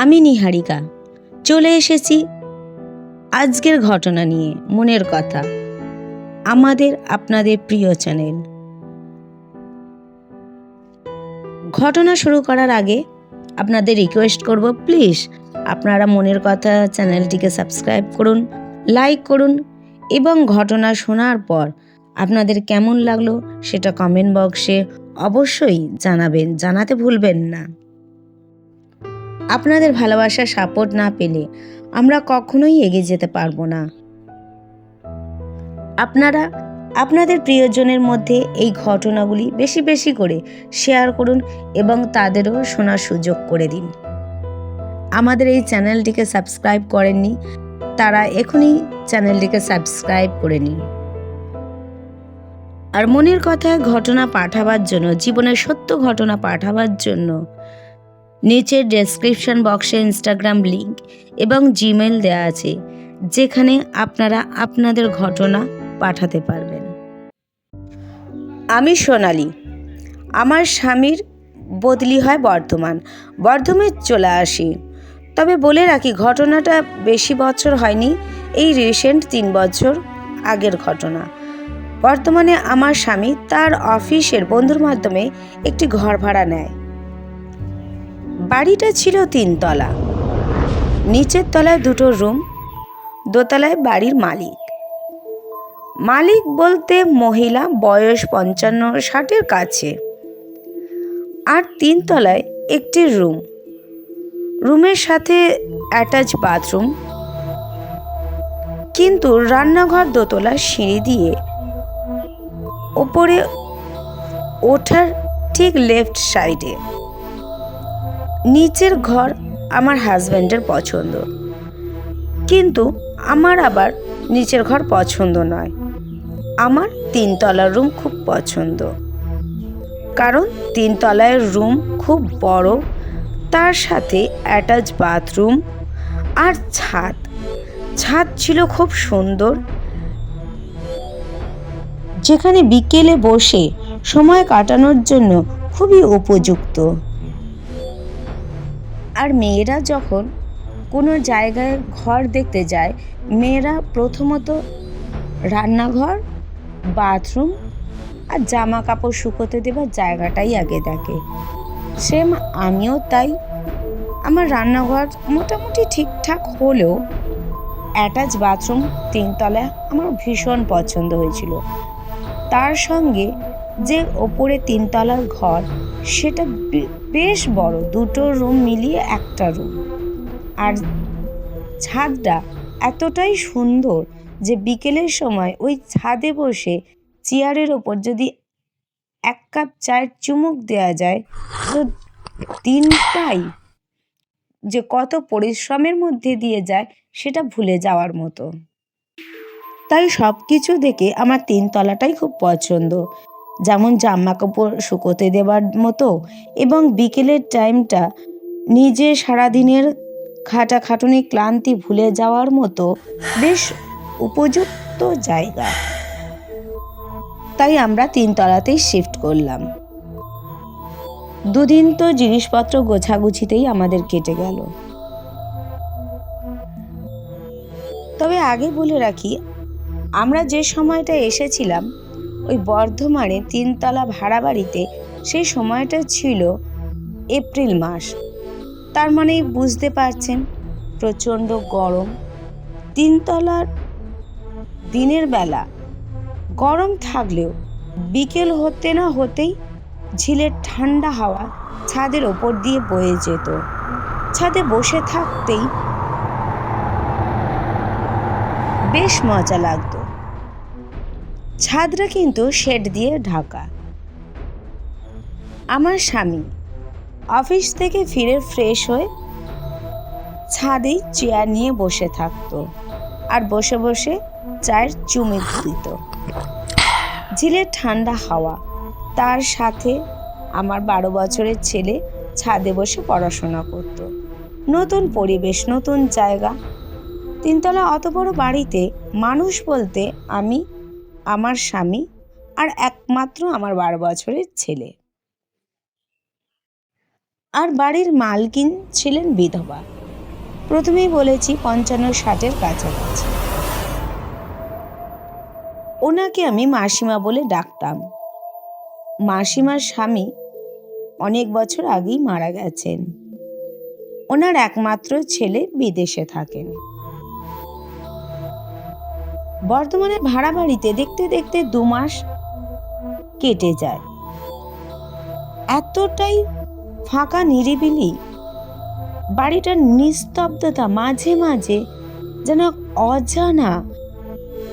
আমি নিহারিকা চলে এসেছি আজকের ঘটনা নিয়ে। মনের কথা, আমাদের আপনাদের প্রিয় চ্যানেল। ঘটনা শুরু করার আগে আপনাদের রিকোয়েস্ট করব, প্লিজ আপনারা মনের কথা চ্যানেলটিকে সাবস্ক্রাইব করুন, লাইক করুন এবং ঘটনা শোনার পর আপনাদের কেমন লাগলো সেটা কমেন্ট বক্সে অবশ্যই জানাতে ভুলবেন না। আপনাদের ভালোবাসা সাপোর্ট না পেলে আমরা কখনোই এগিয়ে যেতে পারবো না। আপনারা আপনাদের প্রিয়জনের মধ্যে এই ঘটনাগুলি বেশি বেশি করে শেয়ার করুন এবং তাদেরও শোনার সুযোগ করে দিন। আমাদের এই চ্যানেলটিকে সাবস্ক্রাইব করেননি তারা এখনই চ্যানেলটিকে সাবস্ক্রাইব করে নিন। আর মনের কথায় ঘটনা পাঠাবার জন্য, জীবনের সত্য ঘটনা পাঠাবার জন্য নিচের ডেসক্রিপশন বক্সে ইনস্টাগ্রাম লিংক এবং জিমেল দেওয়া আছে, যেখানে আপনারা আপনাদের ঘটনা পাঠাতে পারবেন। আমি সোনালি। আমার স্বামীর বদলি হয় বর্ধমানে চলে আসি। তবে বলে রাখি, ঘটনাটা বেশি বছর হয়নি, এই রিসেন্ট 3 বছর আগের ঘটনা। বর্তমানে আমার স্বামী তার অফিসের বন্ধুর মাধ্যমে একটি ঘর ভাড়া নেয়। বাড়িটা ছিল 3 তলা, নিচের তলায় 2টো রুম, দোতলায় বাড়ির মালিক বলতে মহিলা, বয়স 55-60-এর কাছে। আর 3 তলায় একটি রুমের সাথে অ্যাটাচ বাথরুম, কিন্তু রান্নাঘর দোতলার সিঁড়ি দিয়ে ওপরে ওঠার ঠিক লেফট সাইডে। নিচের ঘর আমার হাজব্যান্ডের পছন্দ, কিন্তু আমার আবার নিচের ঘর পছন্দ নয়। আমার 3 তলার রুম খুব পছন্দ, কারণ 3 তলার রুম খুব বড়, তার সাথে অ্যাটাচ বাথরুম আর ছাদ ছিল খুব সুন্দর, যেখানে বিকেলে বসে সময় কাটানোর জন্য খুবই উপযুক্ত। আর মেয়েরা যখন কোনো জায়গায় ঘর দেখতে যায়, মেয়েরা প্রথমত রান্নাঘর, বাথরুম আর জামা কাপড় শুকোতে দেবার জায়গাটাই আগে দেখে। সেম আমিও তাই। আমার রান্নাঘর মোটামুটি ঠিকঠাক হলেও অ্যাটাচ বাথরুম 3 তলায় আমার ভীষণ পছন্দ হয়েছিল। তার সঙ্গে যে ওপরে 3 তলার ঘর, সেটা বেশ বড়, 2টো রুম মিলিয়ে একটা রুম। আর ছাদটা এতটাই সুন্দর যে বিকেলের সময় ওই ছাদে বসে চেয়ারের ওপর যদি 1 কাপ চায়ের চুমুক দেওয়া যায়, তো দিনটাই যে কত পরিশ্রমের মধ্যে দিয়ে যায় সেটা ভুলে যাওয়ার মতো। তাই সব কিছু দেখে আমার 3 তলাটাই খুব পছন্দ, যেমন জামা কাপড় শুকোতে দেবার মতো এবং বিকেলের টাইমটা নিজে সারাদিনের খাটাখাটুনি ক্লান্তি ভুলে যাওয়ার মতো বেশ উপযুক্ত জায়গা। তাই আমরা 3 তলাতেই শিফট করলাম। 2 দিন তো জিনিসপত্র গোছাগুছিতেই আমাদের কেটে গেল। তবে আগে বলে রাখি, আমরা যে সময়টা এসেছিলাম ওই বর্ধমানে 3 তলা ভাড়া বাড়িতে, সেই সময়টা ছিল এপ্রিল মাস। তার মানে বুঝতে পারছেন প্রচণ্ড গরম। 3 তলার দিনের বেলা গরম থাকলেও বিকেল হতে না হতেই ঝিলের ঠান্ডা হাওয়া ছাদের ওপর দিয়ে বয়ে যেত। ছাদে বসে থাকতেই বেশ মজা লাগতো। ছাদটা কিন্তু শেড দিয়ে ঢাকা। আমার স্বামী অফিস থেকে ফিরে ফ্রেশ হয়ে ছাদেই চেয়ার নিয়ে বসে থাকতো আর বসে বসে চায়ের চুমুক দিত। ঝিলের ঠান্ডা হাওয়া, তার সাথে আমার 12 বছরের ছেলে ছাদে বসে পড়াশোনা করত। নতুন পরিবেশ, নতুন জায়গা। 3 তলা অত বড় বাড়িতে মানুষ বলতে আমি, আমার স্বামী আর একমাত্র আমার 12 বছরের ছেলে। আর বাড়ির মালকিন ছিলেন বিধবা। প্রথমেই বলেছি 55-60-এর কাছাকাছি। ওনাকে আমি মাসিমা বলে ডাকতাম। মাসিমার স্বামী অনেক বছর আগেই মারা গেছেন। ওনার একমাত্র ছেলে বিদেশে থাকেন। বর্তমানে ভাড়া বাড়িতে দেখতে দেখতে 2 মাস কেটে যায়। এতটাই ফাঁকা নিরিবিলি, বাড়িটার নিস্তব্ধতা মাঝে মাঝে যেন অজানা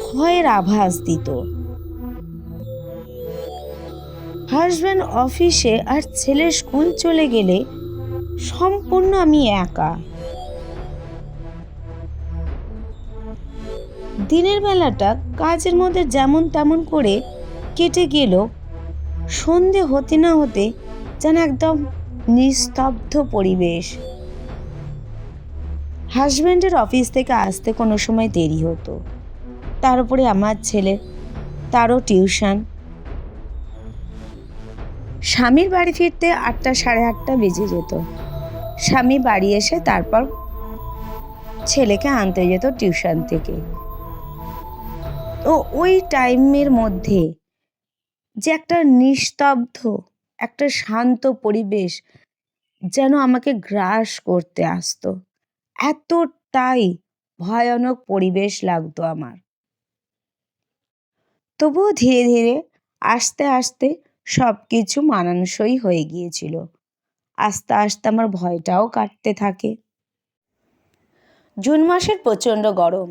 ভয়ের আভাস দিত। হাজব্যান্ড অফিসে আর ছেলে স্কুল চলে গেলে সম্পূর্ণ আমি একা। দিনের বেলাটা কাজের মধ্যে যেমন তেমন করে কেটে গেল, সন্ধে হতে না হতে যেন একদম নিস্তব্ধ পরিবেশ। হাজব্যান্ডের অফিস থেকে আসতে কোনো সময় দেরি হতো। তার উপরে আমার ছেলে, তারও টিউশন। স্বামীর বাড়ি ফিরতে 8টা, 8:30 বেজে যেত। স্বামী বাড়ি এসে তারপর ছেলেকে আনতে যেত টিউশন থেকে। তো ওই টাইমের মধ্যে যে একটা নিস্তব্ধ, একটা শান্ত পরিবেশ যেন আমাকে গ্রাস করতে আসতো। এতটাই ভয়ানক পরিবেশ লাগতো আমার। তবুও ধীরে ধীরে আস্তে আস্তে সব কিছু মানানসই হয়ে গিয়েছিল। আস্তে আস্তে আমার ভয়টাও কাটতে থাকে। জুন মাসের প্রচণ্ড গরম।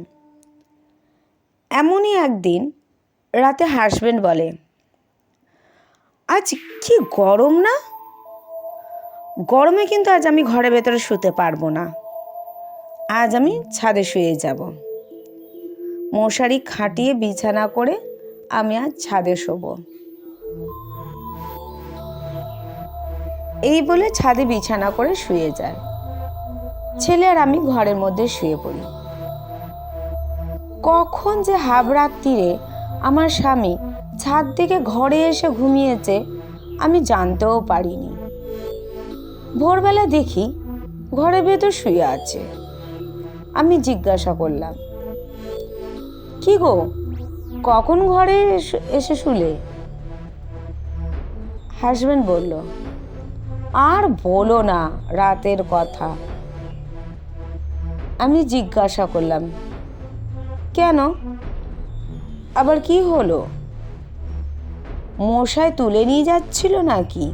এমনই একদিন রাতে হাজব্যান্ড বলে, আজ কি গরম না? গরমে কিন্তু আজ আমি ঘরের ভেতরে শুতে পারবো না। আজ আমি ছাদে শুয়ে যাব। মশারি খাটিয়ে বিছানা করে আমি আজ ছাদে শোবো। এই বলে ছাদে বিছানা করে শুয়ে যায়। ছেলে আর আমি ঘরের মধ্যে শুয়ে পড়ি। কখন যে হাবরাত্রিরে আমার স্বামী ছাদ থেকে ঘরে এসে ঘুমিয়েছে আমি জানতেও পারিনি। ভোরবেলা দেখি ঘরের ভেতর শুয়ে আছে। আমি জিজ্ঞাসা করলাম, কি গো, কখন ঘরে এসে শুলে? হাজব্যান্ড বলল, আর বলো না রাতের কথা। আমি জিজ্ঞাসা করলাম, কেন, আবার কি হলো? মশায় তুলে নিয়ে যাচ্ছিল নাকি?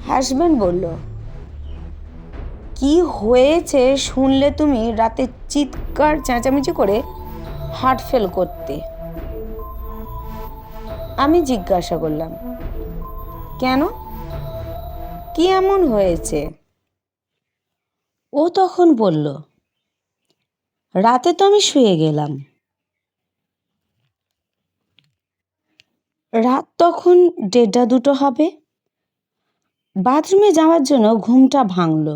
হাজব্যান্ড বলল, কি হয়েছে শুনলে তুমি রাতে চিৎকার চেঁচামেচি করে হার্ট ফেল করতে। আমি জিজ্ঞাসা করলাম, কেন, কি এমন হয়েছে? ও তখন বলল, রাতে তো আমি শুয়ে গেলাম। রাত তখন 1:30-2 হবে। বাথরুমে যাওয়ার জন্য ঘুমটা ভাঙল।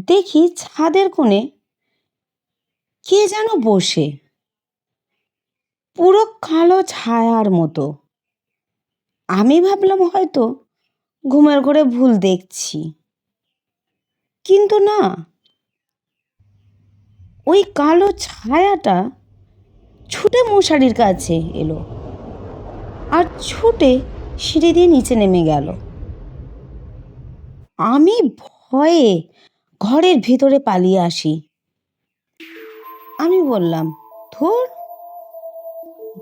দেখি ছাদের কোণে কে যেন বসে, পুরো কালো ছায়ার মতো। আমি ভাবলাম হয়তো ঘুমের ঘোরে ভুল দেখছি, কিন্তু না, ওই কালো ছায়াটা ছুটে মশারির কাছে এলো আর ছুটে সিঁড়ি দিয়ে নিচে নেমে গেল। আমি ভয়ে ঘরের ভিতরে পালিয়ে আসি। আমি বললাম, ধুর,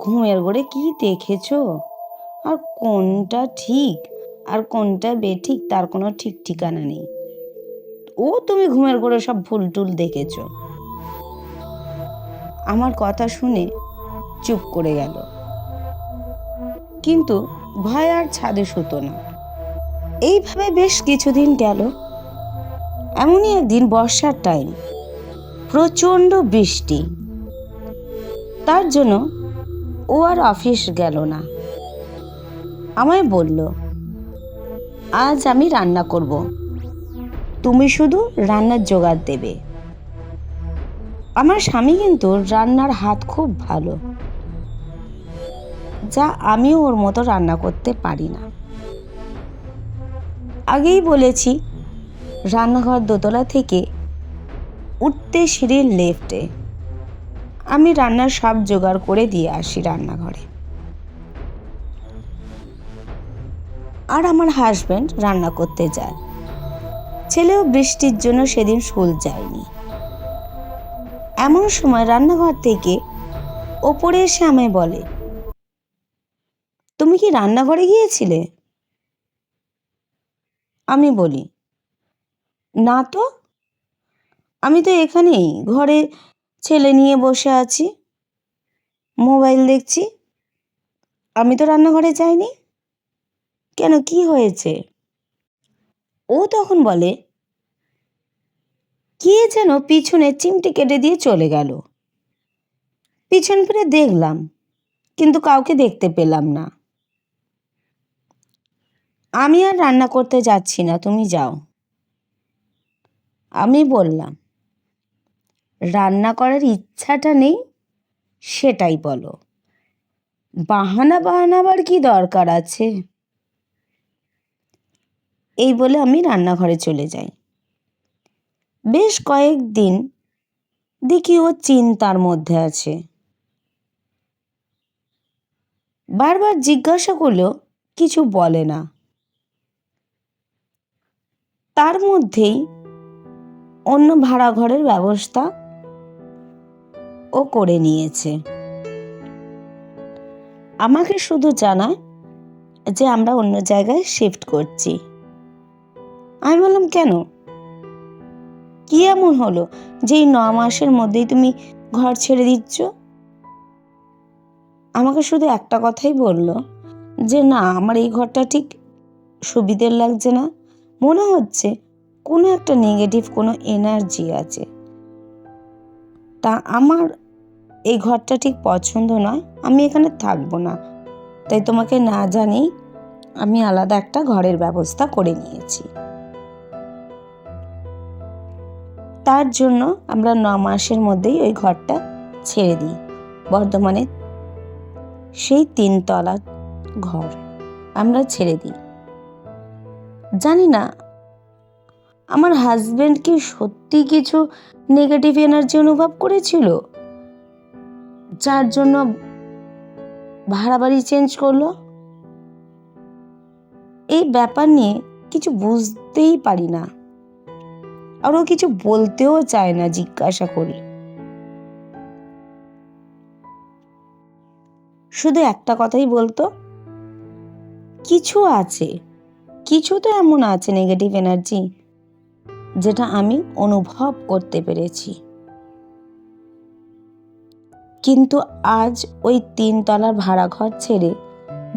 ঘুমের ঘোরে কি দেখেছো? আর কোনটা ঠিক আর কোনটা বেঠিক তার কোনো ঠিক ঠিকানা নেই। ও তুমি ঘুমের ঘোরে সব ভুল টুল দেখেছ। আমার কথা শুনে চুপ করে গেল, কিন্তু ভয় আর ছাদে শুতো না। এইভাবে বেশ কিছুদিন গেল। এমনই একদিন বর্ষার টাইম, প্রচণ্ড বৃষ্টি। তার জন্য ও আর অফিস গেল না। আমায় বলল, আজ আমি রান্না করব, তুমি শুধু রান্নার জোগাড় দেবে। আমার স্বামী কিন্তু রান্নার হাত খুব ভালো, যা আমিও ওর মতো রান্না করতে পারি না। আগেই বলেছি, রান্নাঘর দোতলা থেকে উঠতে সিঁড়ির লেফটে। আমি রান্নার সব জোগাড় করে দিয়ে আসি রান্নাঘরে, আর আমার হাজব্যান্ড রান্না করতে যায়। ছেলেও বৃষ্টির জন্য সেদিন স্কুল যায়নি। এমন সময় রান্নাঘর থেকে ওপরে এসে আমায় বলে, তুমি কি রান্নাঘরে গিয়েছিলে? আমি বলি, না তো, আমি তো এখানেই ঘরে ছেলে নিয়ে বসে আছি, মোবাইল দেখছি, আমি তো রান্নাঘরে যাইনি। কেন, কি হয়েছে? ও তখন বলে, কে যেন পিছনে চিমটি কেটে দিয়ে চলে গেল। পিছন ফিরে দেখলাম, কিন্তু কাউকে দেখতে পেলাম না। আমি আর রান্না করতে যাচ্ছি না, তুমি যাও। আমি বললাম, রান্না করার ইচ্ছাটা নেই সেটাই বলো, বাহানা বাহানাবার কি দরকার আছে? এই বলে আমি রান্নাঘরে চলে যাই। বেশ কয়েকদিন দেখি ও চিন্তার মধ্যে আছে। বারবার জিজ্ঞাসা করলেও কিছু বলে না। তার মধ্যেই অন্য ভাড়া ঘরের ব্যবস্থা ও করে নিয়েছে। আমাকে শুধু জানায় যে আমরা অন্য জায়গায় শিফট করছি। আমি বললাম, কেন, কি এমন হলো যে এই 9 মাসের মধ্যেই তুমি ঘর ছেড়ে দিচ্ছ? আমাকে শুধু একটা কথাই বললো যে না, আমার এই ঘরটা ঠিক সুবিধের লাগছে না, মনে হচ্ছে কোনো একটা নেগেটিভ কোনো এনার্জি আছে, তা আমার এই ঘরটা ঠিক পছন্দ নয়, আমি এখানে থাকবো না, তাই তোমাকে না জানিয়েই আমি আলাদা একটা ঘরের ব্যবস্থা করে নিয়েছি। তার জন্য আমরা 9 মাসের মধ্যেই ওই ঘরটা ছেড়ে দিই। বর্ধমানে সেই 3 তলা ঘর আমরা ছেড়ে দিই। জানি না আমার হাজবেন্ড কি সত্যি কিছু নেগেটিভ এনার্জি অনুভব করেছিল, যার জন্য ভাড়া বাড়ি চেঞ্জ করলো। এই ব্যাপার নিয়ে কিছু বুঝতেই পারি না, আর ও কিছু বলতেও চায় না জিজ্ঞাসা করলে। শুধু একটা কথাই বলতো, কিছু আছে, কিছু তো এমন আছে নেগেটিভ এনার্জি যেটা আমি অনুভব করতে পেরেছি। কিন্তু আজ ওই 3 তলার ভাড়া ঘর ছেড়ে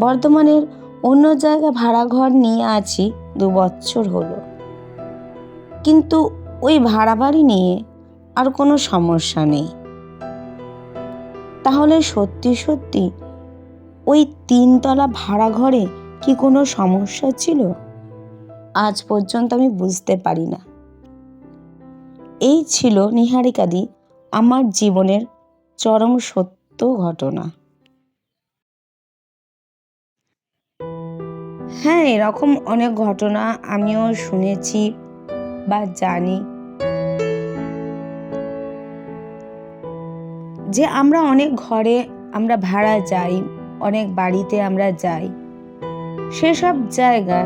বর্ধমানের অন্য জায়গায় ভাড়া ঘর নিয়ে আছি 2 বছর হলো, কিন্তু ওই ভাড়া বাড়ি নিয়ে আর কোনো সমস্যা নেই। তাহলে সত্যি সত্যি ওই 3 তলা ভাড়া ঘরে কি কোনো সমস্যা ছিল? আজ পর্যন্ত আমি বুঝতে পারি না। এই ছিল নিহারিকাদি আমার জীবনের চরম সত্য ঘটনা। হ্যাঁ, এরকম অনেক ঘটনা আমিও শুনেছি বা জানি, যে আমরা অনেক ঘরে আমরা ভাড়া যাই, অনেক বাড়িতে আমরা যাই, সেসব জায়গা,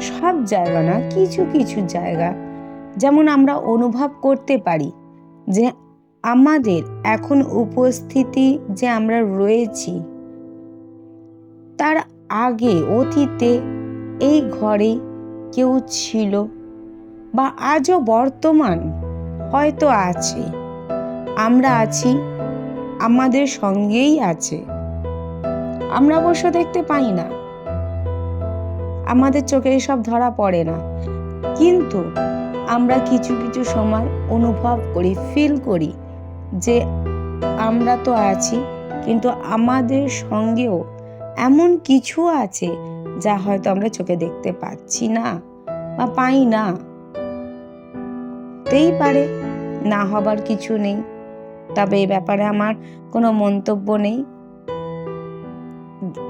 সব জায়গা না, কিছু কিছু জায়গা যেমন আমরা অনুভব করতে পারি যে আমাদের এখন উপস্থিতি যে আমরা রয়েছি, তার আগে অতীতে এই ঘরে কেউ ছিল বা আজও বর্তমান হয়তো আছে, আমরা আছি, আমাদের সঙ্গেই আছে। আমরা অবশ্য দেখতে পাই না, আমাদের চোখে এসব ধরা পড়ে না, কিন্তু আমরা কিছু কিছু সময় অনুভব করি, ফিল করি যে আমরা তো আছি, কিন্তু আমাদের সঙ্গেও এমন কিছু আছে যা হয়তো আমরা চোখে দেখতে পাচ্ছি না বা পাই না। হতেই পারে, না হবার কিছু নেই, তবে এই ব্যাপারে আমার কোনো মন্তব্য নেই।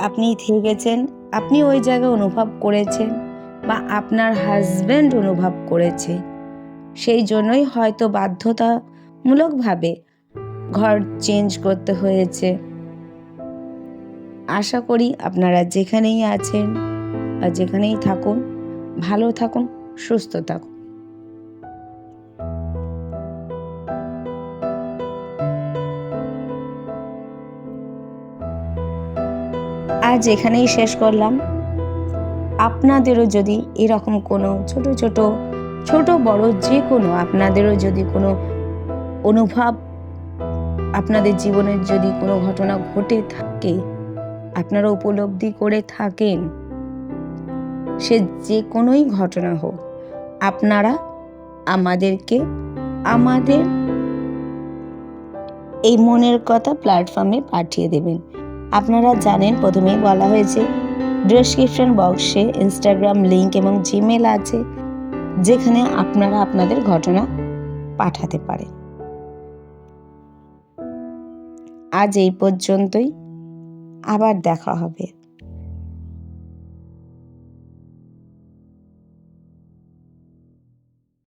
আপনি থেকেছেন, আপনি ওই জায়গায় অনুভব করেছেন, বা আপনার হাজবেন্ড অনুভব করেছে, সেই জন্যই হয়তো বাধ্যতামূলকভাবে ঘর চেঞ্জ করতে হয়েছে। আশা করি আপনারা যেখানেই আছেন বা যেখানেই থাকুন, ভালো থাকুন, সুস্থ থাকুন। আজ এখানেই শেষ করলাম। আপনাদেরও যদি এরকম কোনো ছোট বড় যে কোনো আপনাদেরও যদি কোনো অনুভব, আপনাদের জীবনের যদি কোনো ঘটনা ঘটে থাকে, আপনারা উপলব্ধি করে থাকেন, সে যে কোনোই ঘটনা হোক, আপনারা আমাদেরকে আমাদের এই মনের কথা প্ল্যাটফর্মে পাঠিয়ে দেবেন। আপনারা জানেন, প্রথমেই বলা হয়েছে ডেসক্রিপশন বক্সে ইনস্টাগ্রাম লিংক এবং জিমেল আছে, যেখানে আপনারা আপনাদের ঘটনা পাঠাতে পারেন। আজ এই পর্যন্তই, আবার দেখা হবে।